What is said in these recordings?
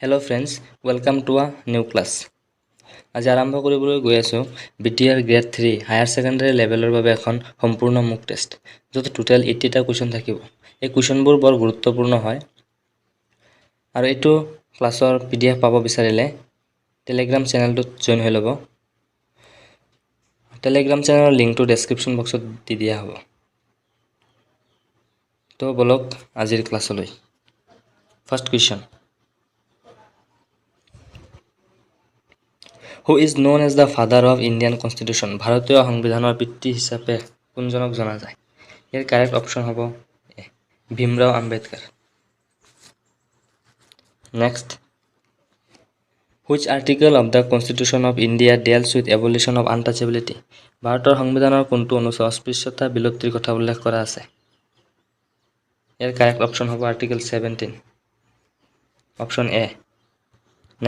Hello friends, welcome to a new class. আজি আৰম্ভ কৰিবলৈ গৈ আছোঁ BTR গ্ৰেড 3 হায়াৰ ছেকেণ্ডাৰী লেভেলৰ বাবে এখন সম্পূৰ্ণ মুক টেষ্ট য'ত টোটেল 80টা কুৱেশ্যন থাকিব। এই কুৱেশ্যনবোৰ বৰ গুৰুত্বপূৰ্ণ হয় আৰু এইটো ক্লাছৰ PDF পাব বিচাৰিলে টেলিগ্ৰাম চেনেলটোত জইন হৈ ল'ব। টেলিগ্ৰাম চেনেলৰ লিংকটো ডেছক্ৰিপশ্যন বক্সত দি দিয়া হ'ব। তো বলক আজিৰ ক্লাছলৈ। First question, who is known as the father of Indian Constitution? ভাৰতীয় সংবিধানৰ পিতৃ হিচাপে কোনজনক জনা যায়? ইয়াৰ কাৰেক্ট অপশ্যন হ'ব A, Bhimrao Ambedkar. Next, which article of the Constitution of India deals with abolition of untouchability? ভাৰতৰ সংবিধানৰ কোনটো অনুচ্ছেদত অস্পৃশ্যতা বিলুপ্তিৰ কথা উল্লেখ কৰা আছে? ইয়াৰ কাৰেক্ট অপশ্যন হ'ব article 17, option A.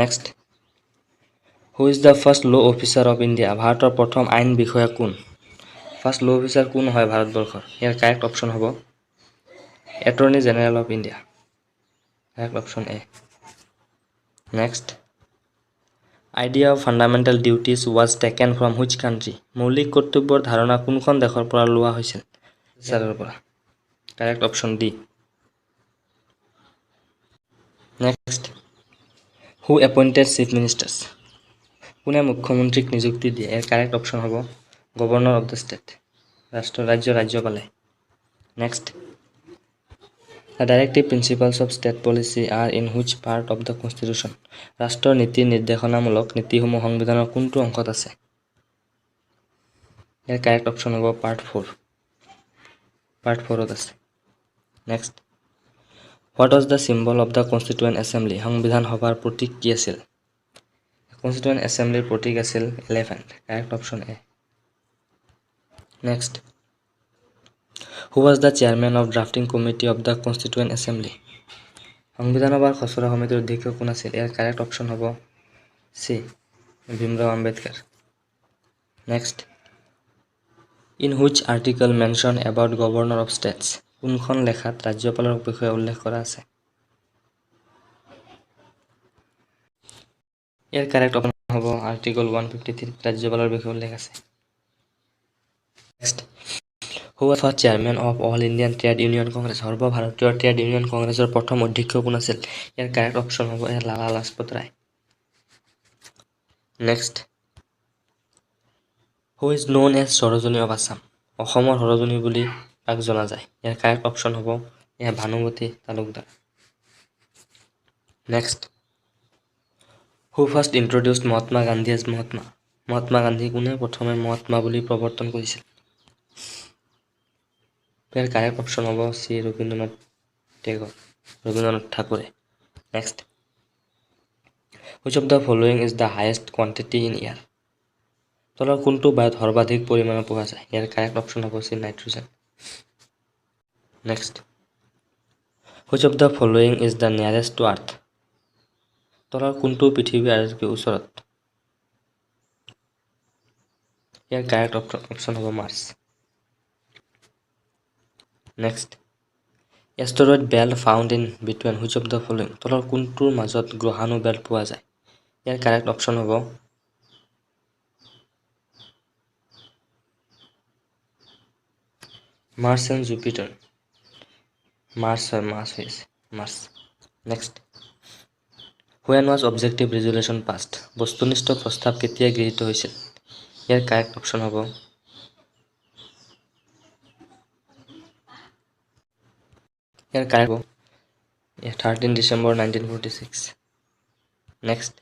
Next, who is the first law officer of India? ভাৰতৰ প্ৰথম আইন বিষয়া কোন? ফাৰ্ষ্ট ল' অফিচাৰ কোন হয় ভাৰতবৰ্ষৰ? ইয়াৰ কাৰেক্ট অপশ্যন হ'ব attorney general of India. Correct option A. Next, idea of fundamental duties was taken from which country? মৌলিক কৰ্তব্যৰ ধাৰণা কোনখন দেশৰ পৰা লোৱা হৈছিল? ইজৰাইলৰ পৰা। Correct option D. Next, who appointed chief ministers? কোনে মুখ্যমন্ত্ৰীক নিযুক্তি দিয়ে? ইয়াৰ কাৰেক্ট অপশ্যন হ'ব গভৰ্ণৰ অফ দ্য ষ্টেট, ৰাজ্যপালে। Next, the directive principles of state policy are in which part of the constitution? ৰাষ্ট্ৰৰ নীতি নিৰ্দেশনামূলক নীতিসমূহ সংবিধানৰ কোনটো অংশত আছে? ইয়াৰ কাৰেক্ট অপশ্যন হ'ব পাৰ্ট 4ত আছে। Next, what was the symbol of the constituent assembly? সংবিধান সভাৰ প্ৰতীক কি আছিল? কনষ্টিটিউৱেণ্ট এছেম্বলিৰ প্ৰতীক আছিল elephant. Correct option A. Next, who was the chairman of drafting committee of the constituent assembly? সংবিধান সভাৰ খচৰা সমিতিৰ অধ্যক্ষ কোন আছিল? ইয়াৰ কাৰেক্ট অপশ্যন হ'ব C, Bhimrao Ambedkar. Next, in which article mention about governor of states? কোনখন লেখাত ৰাজ্যপালৰ বিষয়ে উল্লেখ কৰা আছে? ইয়াৰ কাৰেক্ট অপশ্যন হ'ব আৰ্টিকল 153, ৰাজ্যপালৰ বিষয়ে উল্লেখ আছে। Next, who was first chairman of all Indian trade union congress? সৰ্বভাৰতীয় ট্ৰেড ইউনিয়ন কংগ্ৰেছৰ প্ৰথম অধ্যক্ষ কোন আছিল? ইয়াৰ কাৰেক্ট অপশ্যন হ'ব Lala Lajpat Rai. Next, who is known as Sarojini of Assam? অসমৰ সৰোজিনী বুলি কাক জনা যায়? ইয়াৰ কাৰেক্ট অপশ্যন হ'ব ভানুমতী তালুকদাৰ। নেক্সট, হু ফাৰ্ষ্ট ইন্ট্ৰডিউচড মহাত্মা গান্ধী এজ মহাত্মা? মহাত্মা গান্ধী কোনে প্ৰথমে মহাত্মা বুলি প্ৰৱৰ্তন কৰিছিল? ইয়াৰ কাৰেক্ট অপশ্যন হ'ব চি, ৰবীন্দ্ৰনাথ ঠাকুৰে। Next, which of the following is the highest quantity in air? তলৰ কোনটো বায়ুত সৰ্বাধিক পৰিমাণৰ পোৱা যায়? ইয়াৰ কাৰেক্ট অপশ্যন হ'ব C, nitrogen. Next, which of the following is the nearest to earth? তলৰ কোনটো পৃথিৱীৰ আটাইতকৈ ওচৰত? ইয়াৰ কাৰেক্ট অপশ্যন হ'ব Mars. Next, asteroid belt found in between which of the following? তলৰ কোনটোৰ মাজত গ্ৰহাণু বেল্ট পোৱা যায়? ইয়াৰ কাৰেক্ট অপশ্যন হ'ব Mars and Jupiter. Mars. Next, when was objective resolution passed? বস্তুনিষ্ঠ প্ৰস্তাৱ কেতিয়া গৃহীত হৈছিল? ইয়াৰ কাৰেক্ট অপশ্যন হ'ব ইয়াৰ কাৰেক্ট হ'ব 13 December 1946। Next,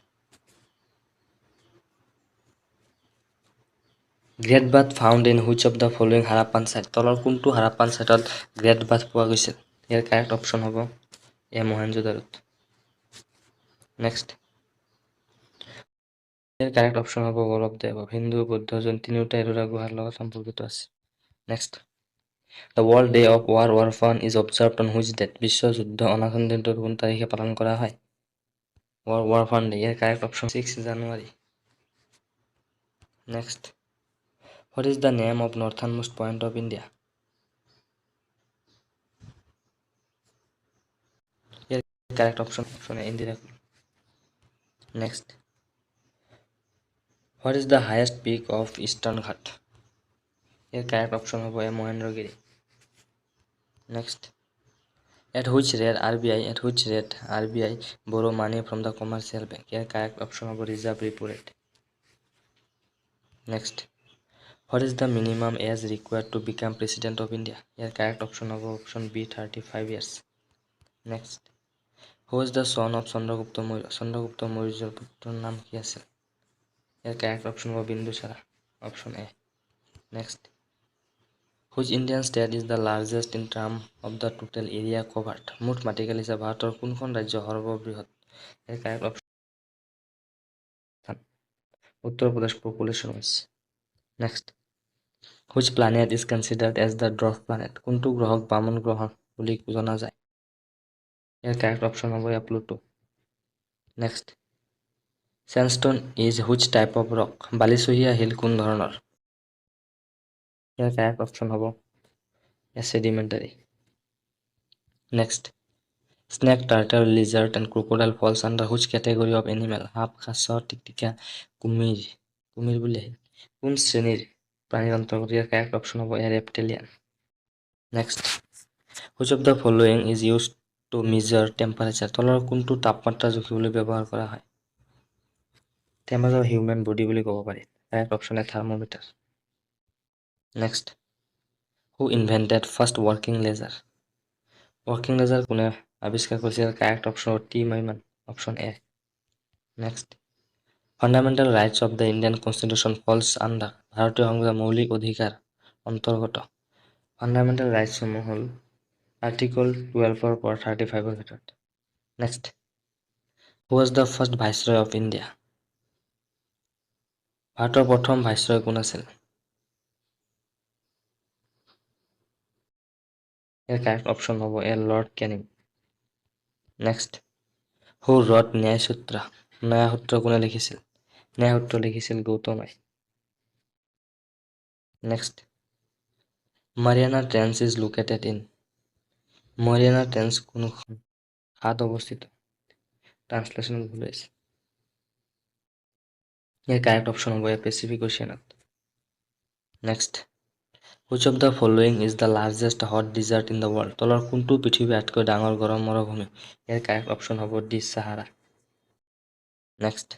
great bath found in which of the following Harappan site? তলৰ কোনটো হাৰাপ্পান চাইটত গ্ৰেট বাথ পোৱা গৈছিল? ইয়াৰ কাৰেক্ট অপশ্যন হ'ব মহেঞ্জোদাৰোত। নেক্সট, ইয়াৰ কাৰেক্ট অপশ্যন হ'ব ৱল অফ দেৱ। হিন্দু বৌদ্ধ জৈন তিনিওটা এলোৰা গুহাৰ লগত সম্পৰ্কিত আছে। Next, the world day of war orphan is observed on which date? বিশ্ব যুদ্ধ অনাথন দিনটো কোন তাৰিখে পালন কৰা হয়? War orphan day. ইয়াৰ correct option 6 January. Next, what is the name of northernmost point of India? ইয়াৰ correct option Indira col. Next, what is the highest peak of Eastern Ghat? Here correct option hobo a Mohenjo-giri. Next, at which rate RBI borrow money from the commercial bank? Here correct option hobo reserve repo rate. Next, what is the minimum age required to become president of India? Here correct option hobo option B 35 years. Next, who is the son of Chandragupta Maurya? Chandragupta Maurya's পুত্ৰৰ নাম কি আছিল? Here correct option hobo Bindusara, option A. Next, which Indian state is the largest in terms of the total area covered? মুঠ মাটিকালি হিচাপে ভাৰতৰ কোনখন ৰাজ্য সৰ্ববৃহৎ? Here correct option Uttar Pradesh population wise. Next, which planet is considered as the dwarf planet? কোনটো গ্ৰহক বামন গ্ৰহ বুলি জনা যায়? Here correct option হ'ব Pluto. Next, sandstone is which type of rock? বালিচহীয়া হিল কোন ধৰণৰ? Here correct option হ'ব sedimentary. Next, snake, turtle, lizard and crocodile falls under which category of animal? সাপ, কাছ, টিকটিকা, কুমিৰ বুলি আহে। কোন শ্ৰেণীৰ প্ৰাণীৰ অন্তৰ্গত? ইয়াৰ correct option হ'ব reptilian. Next, which of the following is used to measure temperature? তলৰ কোনটো তাপমাত্ৰা জুখিবলৈ ব্যৱহাৰ কৰা হয়? Temperature human body বুলি ক'ব পাৰি। Correct option is thermometer. Next, who invented first working laser? Working laser কোনে আৱিষ্কাৰ কৰিছিল? Correct option T Maiman, option A. Next, fundamental rights of the Indian Constitution falls under ভাৰতীয় সংবিধান মৌলিক অধিকাৰ অন্তৰ্গত fundamental rights সমূহ হ'ল Article 12 পৰা 35 ভিতৰত। Next, who was the first viceroy of India? ভাৰতৰ প্ৰথম ভাইসৰয় কোন আছিল? ইয়াৰ correct option হ'ব Lord Canning. Next, who wrote ন্যায়সূত্ৰ? ন্যায়সূত্ৰ কোনে লিখিছিল? ন্যায়সূত্ৰ লিখিছিল গৌতমে। Next, Mariana Trench is located in Mariana Trench কোনখন হাত অৱস্থিত? ট্ৰান্সলেশ্যন ভুল হৈছে। ইয়াৰ correct option হ'ব Pacific Oceanত। Next, which of the following is the largest hot desert in the world? তলৰ কোনটো পৃথিৱীৰ আটাইতকৈ ডাঙৰ গৰম মৰুভূমি? ইয়াৰ correct option হ'ব D Sahara. Next,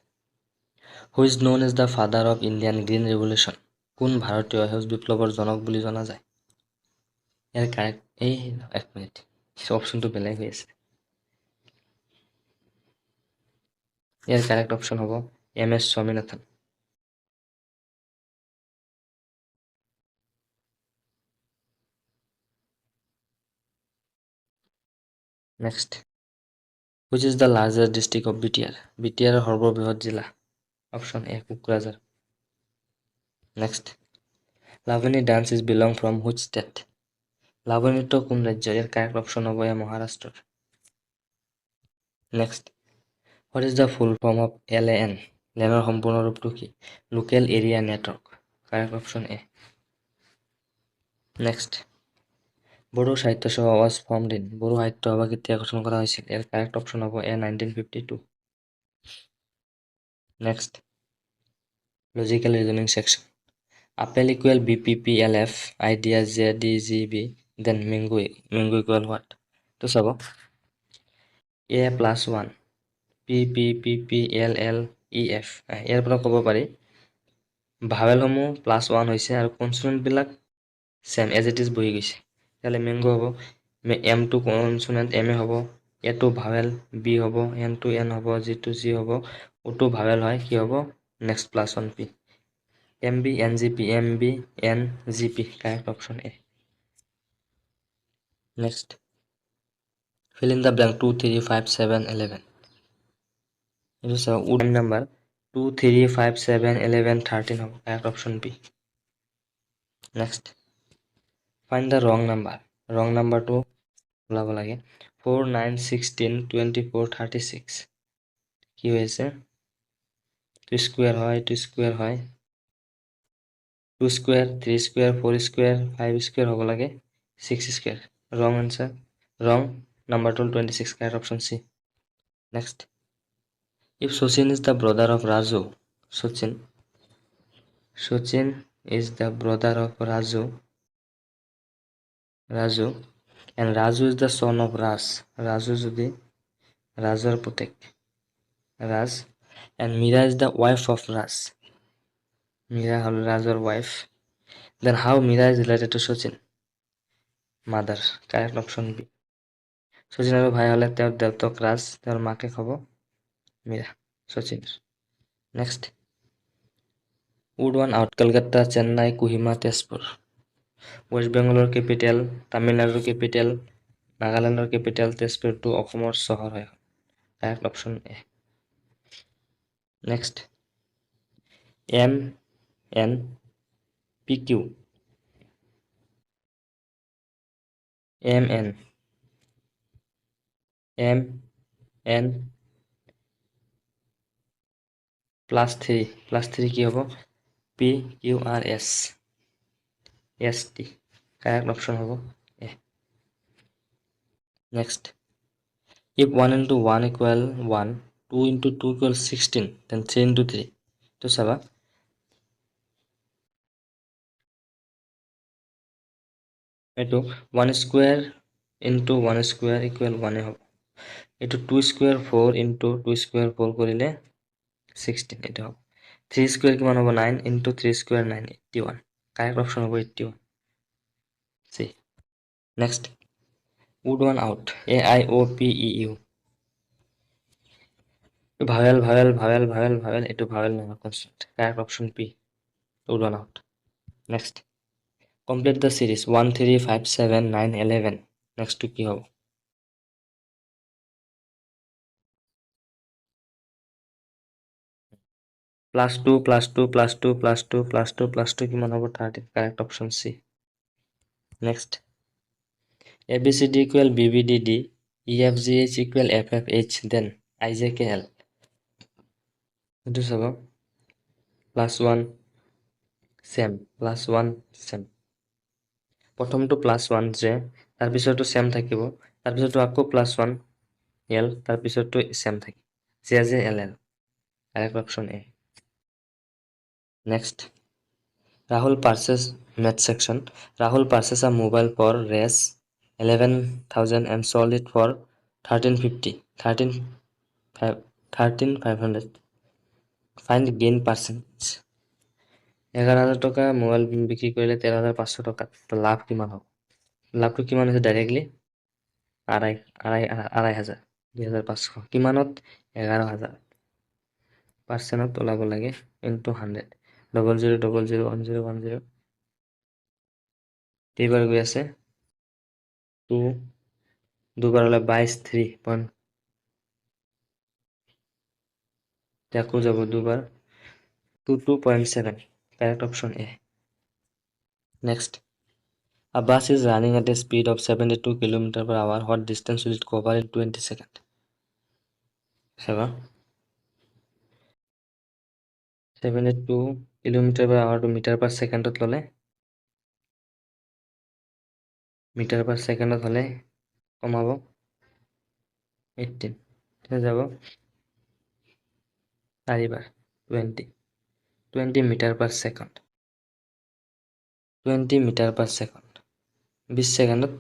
who is known as the father of Indian Green Revolution? কোন ভাৰতীয় সেউজ বিপ্লৱৰ জনক বুলি জনা যায়? ইয়াৰ correct এক মিনিট অপশ্যনটো বেলেগ হৈ আছে। ইয়াৰ correct option হ'ব M.S. Swaminathan. Next, which is the largest district of BTR? BTR সৰ্ববৃহৎ জিলা? Option A Kokrajhar. Next, Lavani dance is belong from which state? লাৱণী নৃত্য কোন ৰাজ্যৰ? ইয়াৰ correct option হ'ব মহাৰাষ্ট্ৰৰ। Next, what is the full form of LAN? LANৰ সম্পূৰ্ণ ৰূপটো কি? Local Area Network. Correct option A. Next, Bodo সাহিত্য সভা was formed in বড়ো সাহিত্য সভা কেতিয়া গঠন কৰা হৈছিল? ইয়াৰ correct option হ'ব A 1952. Next, logical reasoning section. Apple equal BPPLF, idea ZDGB, then mango equal what? To sabo A plus 1 PPPPLLEF. ইয়াৰ পৰা ক'ব পাৰি ভাৱেলসমূহ +1 হৈছে আৰু কনসোনেন্টবিলাক সেম এজ ইট ইজ বহি গৈছে। তাহলে মেঙ্গো হ'ব M2 কনসোনেন্ট M হ'ব, A2 ভাৱেল B হ'ব, N2 N হ'ব, G2 G হ'ব, O2 ভাৱেল হয় কি হ'ব next +1 P MB NGP MB NGP correct option A. Next, fill in the blank 2 3 5 7 11. It is a wood number 2 3 5 7 11 13 হ'ব correct option B. Next, find the wrong number. Wrong number to ওলাব লাগে 4 9 16 24 36 কি হৈছে 2 square হয় 2 square হয় 2 square 3 square 4 square 5 square হ'ব লাগে 6 square wrong answer wrong number to 26 correct option C. Next, If Sachin is the brother of Raju, Sachin is the brother of Raju, and Raju is the son of Raju যদি Rajar পুতেক Raj, and Meera is the wife of Raj. Meera hall Raj's wife. Then how Meera is related to Sachin? Mother. Correct option B. Sachin আৰু ভাই হলে তেওঁৰ দেউতাক ৰাজ, তেওঁৰ মাকে হ'ব Mira, Sachin. Next. Would won out Kolkata, Chennai, Kohima, Tezpur. West Bengalৰ capital, Tamil capital, Nagalandৰ capital, Tezpurটো অসমৰ চহৰ হয়। Correct option A. Next. MNPQ. MN +3 কি হ'ব? PQRS ST. Correct option হ'ব A. Next. If 1 into 1 equal 1, 2 into 2 equals 16, then 3 into 3. তো চাবা এইটো 1 square into 1 square equal 1 হ'ব। এইটো 2 square 4 into 2 square 4 কৰিলে 16 এইটো হ'ব। 3 square কিমান হ'ব? 9 into 3 square 9, 81. Correct option হ'ব 81. See. Next. Would one out? AIOPEU. Vowel. It is vowel not consonant. Correct option P. Would one out. Next. Complete the series 1, 3, 5, 7, 9, 11. Next to কি হ'ব? +2 কিমান হ'ব? 13. Correct option C. Next. ABCD equal BBDD, EFGH equal FFH, then IJKL. এইটো চাব +1 same, প্ৰথমটো +1 যে, তাৰপিছতো same থাকিব, তাৰপিছতো আকৌ +1 L, তাৰপিছতো same থাকিব, JJLL. Correct option A. Next. Rahul purchase math section. Rahul purchased a mobile for Rs 11,000 and sold it for 13,500. Find gain percentage. 11,000 টকা মোবাইল বিক্ৰী কৰিলে 13,500 টকাত, তো লাভ কিমান হ'ব? লাভটো কিমান হৈছে ডাইৰেক্টলি? 2,500, 2,500 কিমানত? 11,000 পাৰ্চেণ্টত ওলাব লাগে ইনটু 100, 00001010 কেইবাৰ গৈ আছে? 2 দুবাৰ হ'লে 22, 3 পইণ্ট, আকৌ যাব দুবাৰ 2.7. Correct option A. Next. A bus is running at a speed of 72 km/h. What distance will it cover in 20 seconds? 72 km/h to meter per second ললে মিটাৰ পাৰ ছেকেণ্ডত হলে কমাব 18, যাব 4 বাৰ 20 meter per second, 20 meter per second 20 ছেকেণ্ডত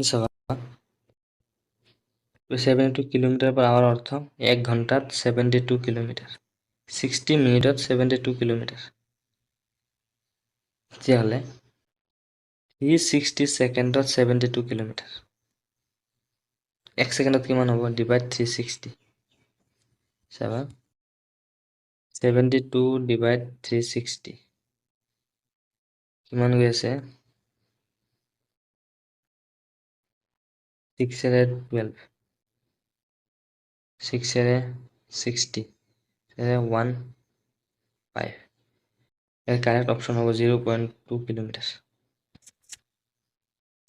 চাবা 72 km/h অৰ্থ 1 ঘণ্টাত 72 কিলোমিটাৰ, 60 মিনিটত 72 কিলোমিটাৰ, তেতিয়াহ'লে 360 ছেকেণ্ডত 72 কিলোমিটাৰ, 1 ছেকেণ্ডত কিমান হ'ব? ডিভাইড 360, চাবা 72 ডিভাইড 360 কিমান গৈ আছে? 6 ৰে 12, 6 ৰে 60, 1 5. ইয়াৰ কাৰেক্ট অপশ্যন হ'ব 0.2 kilometre.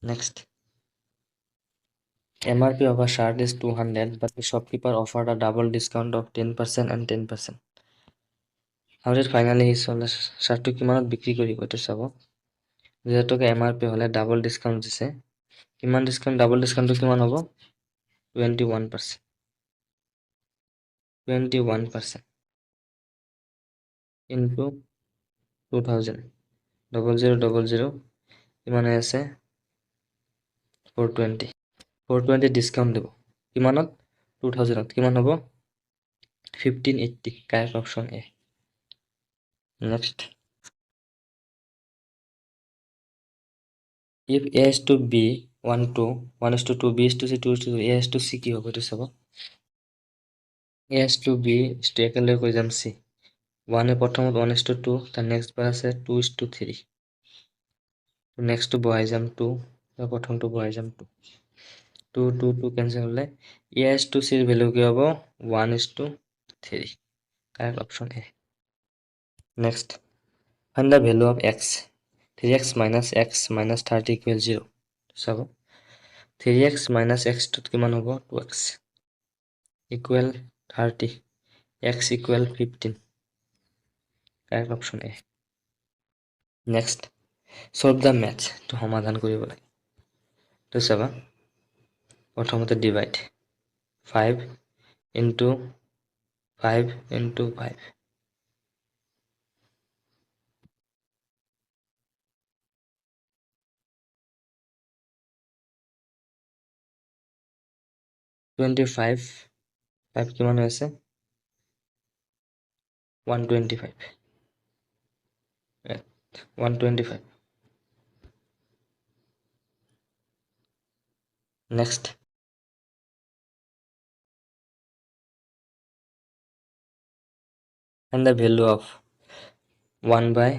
Next. MRP of a shirt is 200, but the shopkeeper offered a double discount of 10% and 10%. আৰু ফাইনেলি সি শ্বাৰ্টটো কিমানত বিক্ৰী কৰিব এইটো চাব। 2000 টকা MRP হ'লে ডাবল ডিছকাউণ্ট দিছে। কিমান ডিছকাউণ্ট? ডাবল ডিছকাউণ্টটো কিমান হ'ব? 21%। 21% ইনটু 2000, 0000 কিমান হৈ আছে? 420। 420 ডিছকাউণ্ট দিব কিমানত? 2000ত। কিমান হ'ব? 1580। Correct option A. Next, if A is to B 1 2 1 is to 2 B is to C 2 is to A is to C কি হ'ব এইটো চাব। A is to B is to একেলগে কৈ যাম C। 1 প্ৰথমত 1 is to 2, তাৰ নেক্সট বাৰ আছে 2 is to 3, নেক্সটটো বহাই যাম 2, প্ৰথমটো বহাই যাম 2, 2 2 2 কেঞ্চেল হ'লে A is to C ৰ ভেলু কি হ'ব? 1 is to 3। Correct option A. Next, find the value of x 3x minus x minus 30 equals 0 চাব। 3x minus x টোত কিমান হ'ব? 2x equal 30, x equal 15। Correct option A. Next, solve the math টো সমাধান কৰিব লাগে। তো চাবা, প্ৰথমতে ডিভাইড 5 into 5 into 5, 25 5 কিমান হৈ আছে? 125, 125। Next, and the value of 1 by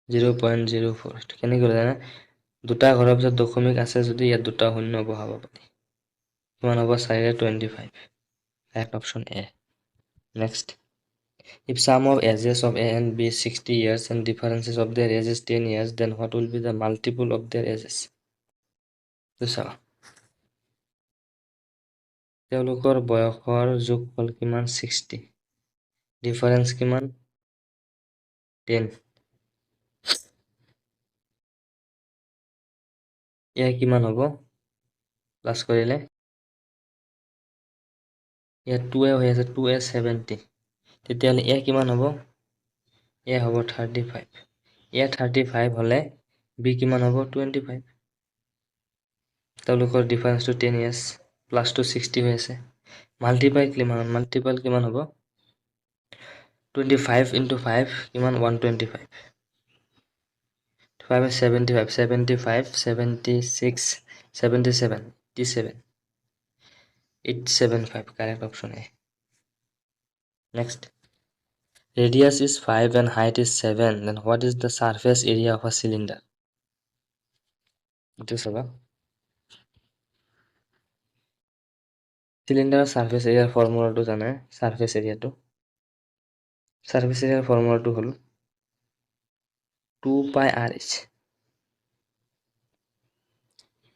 0.04 কেনেকৈ কৰে জানা? দুটা ঘৰৰ পিছত দশমিক আছে যদি ইয়াত দুটা শূন্য বহাব পাৰি। কিমান হ'ব? 425। Correct option A. Next, if sum of ages of A and B is 60 years and differences of their ages 10 years, then what will be the multiple of their ages? তো চাবা, তেওঁলোকৰ বয়সৰ যোগফল কিমান? 60, ডিফাৰেন্স কিমান? 10। এয়া কিমান হ'ব প্লাছ কৰিলে? ইয়াত 2a হৈ আছে, 2a 70, তেতিয়াহ'লে এয়া কিমান হ'ব? এয়া হ'ব 35। এয়া 35 হ'লে বি কিমান হ'ব? 25। তেওঁলোকৰ ডিফাৰেন্সটো 10 years, প্লাছটো 60 হৈ আছে। মাল্টিপ্লাই কিমান হ'ব? 25 into 5 কিমান? 125। 5 is 75, 75 76 77 87 875। Correct option A. Next, radius is 5 and height is 7, then what is the surface area of a cylinder? এইটো চাবা, চিলিণ্ডাৰৰ সাৰফেস এৰিয়াৰ ফৰ্মুলাটো জানে? সাৰফেস এৰিয়াটো হ'ল 2 pi RH,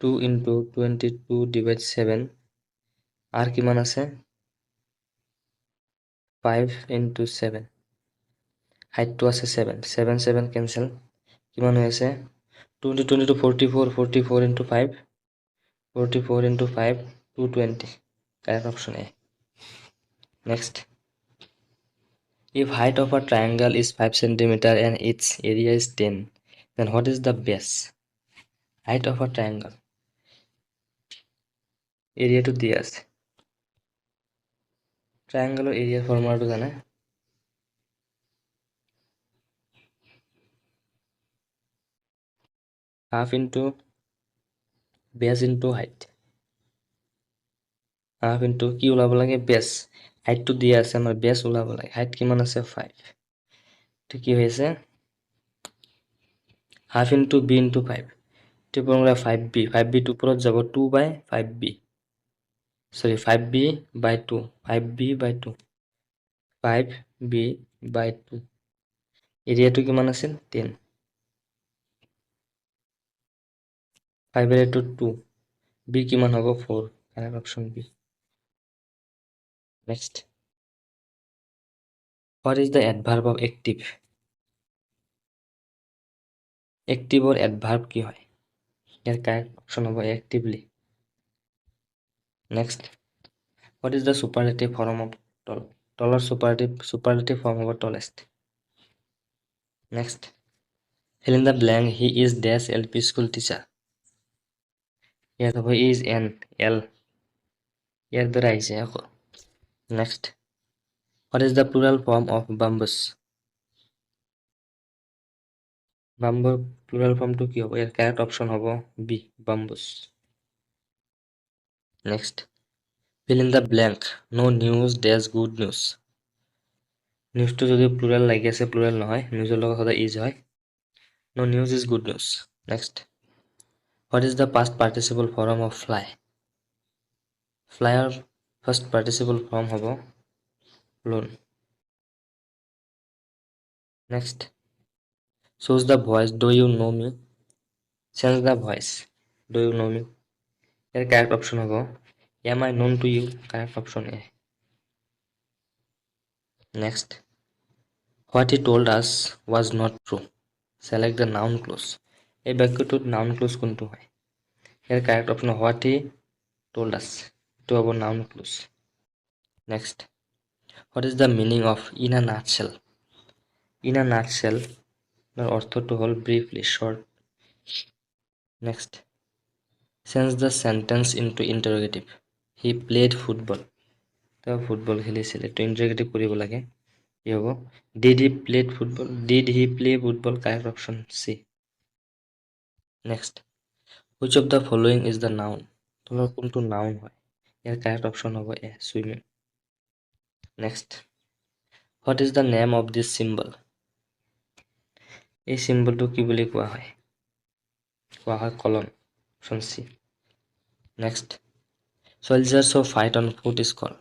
2 into 22 divided 7, আর কিমান আছে? 5 into 7, হাইটটো আছে 7, 7 7 কেনসেল, কিমান হৈ আছে? 2 into 22 44, 44 into 5, 44 into 5 220। Correct option A. Next, if height of a triangle is 5 centimeter and its area is 10, then what is the base? Height of a triangle, area to দিয়া আছে। ট্ৰায়াঙ্গেলৰ এৰিয়াৰ ফৰ্মুলাটো জানে? Half into বেজ into height, half into কি ওলাব লাগে? বেজ। হাইটটো দিয়া আছে আমাৰ, বেজ ওলাব লাগে। হাইট কিমান আছে? 5। তো কি হৈছে? হাফ ইনটু বি ইনটু 5, এইটো ফৰ্মুলা 5b, 5b টো ওপৰত যাব 2 by 5b, সৰি 5b by 2, 5b by 2, 5b by 2, এৰিয়াটো কিমান আছিল? 10, 5 by 2, b কিমান হ'ব? 4। Correct option B. Next, what is the adverb of active? এক্টিভৰ এডভাৰ্ব কি হয়? ইয়াৰ কাৰেক্ট অপশ্যন হ'ব actively. Next, what is the superlative form of tall? তলৰ সুপাৰলেটিভ ফৰ্ম হ'ব tallest. Next, fill in the blank, he is dash LP school teacher. ইয়াত হ'ব is an L, ইয়াৰ দ্বাৰা আহিছে আকৌ। Next, what is the plural form of bamboos? বাম্বুৰ plural ফৰ্মটো কি হ'ব? ইয়াৰ কাৰেক্ট অপশ্যন হ'ব B, bamboos. Next, fill in the blank, no news dash good news. নিউজটো যদি প্লুৰাল লাগি আছে, প্লুৰাল নহয়, নিউজৰ লগত সদায় ইজ হয়। No news is good news. Next, what is the past participle form of fly? ফ্লাইৰ ফাৰ্ষ্ট পাৰ্টিচিপল ফৰ্ম হ'ব flown. Next, choose the voice, do you know me? Change the voice, do you know me? Year correct option হ'ব am I known to you? Correct option A. Next, what he told us was not true. Select the noun clause. এই বাক্যটোত noun clause কোনটো হয়? ইয়াৰ correct option what he told us, এইটো হ'ব noun clause. Next, what is the meaning of in a nutshell? In a nutshell তাৰ অৰ্থটো হ'ল briefly, short. Next, change the sentence into interrogative. He played football. তেওঁ football খেলিছিল, এইটো interrogative কৰিব লাগে। কি হ'ব? Did he play football? Did he play football? Correct option C. Next, which of the following is the noun? তলৰ কোনটো noun হয়? ইয়াৰ কাৰেক্ট অপশ্যন হ'ব এ, swimming. Next, what is the name of this symbol? এই চিম্বলটো কি বুলি কোৱা হয়? কোৱা হয় কলন, option C. Next, soldiers who fight on foot is called.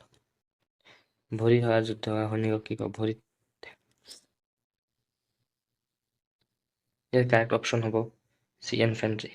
ভৰি হোৱা যুদ্ধ হোৱা সৈনিকক কি কয়? ভৰিত। ইয়াৰ কাৰেক্ট অপশ্যন হ'ব চি, ইনফেন্ট্ৰি।